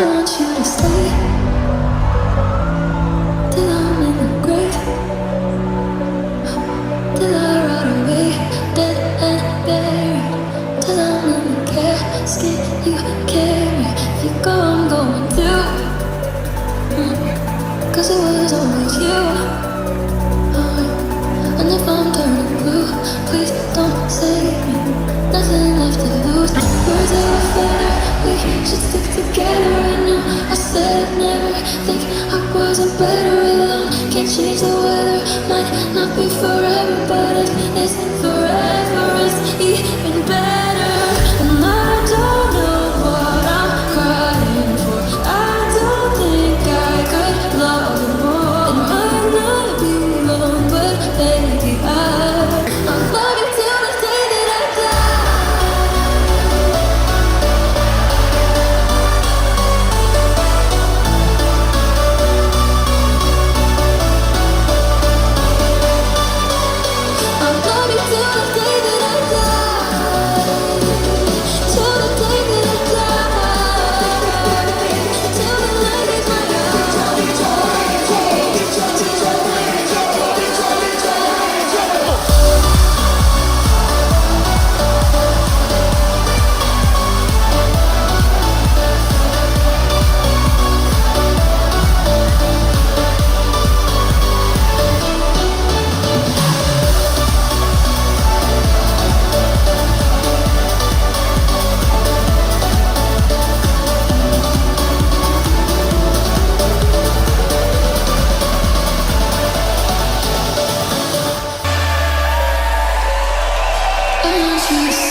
want you to stay till I'm in the grave, till I rot away, dead and buried, till I'm in the casket you carry. If you go, I'm going too, 'cause it was always you. And if I'm turning blue, please don't save me. Nothing left to lose. Words of a feather, we should stick together. I know I said never. Think I wasn't better alone. Can't change the weather. Might not be forever, but if it's forever, it's even better. And I don't know what I'm crying for. I don't think I could love you more. It might not be long, but baby, I'll love you till the day that I die. I'll love you till the day that I die. Till the day that I die. Till the light is my I want you to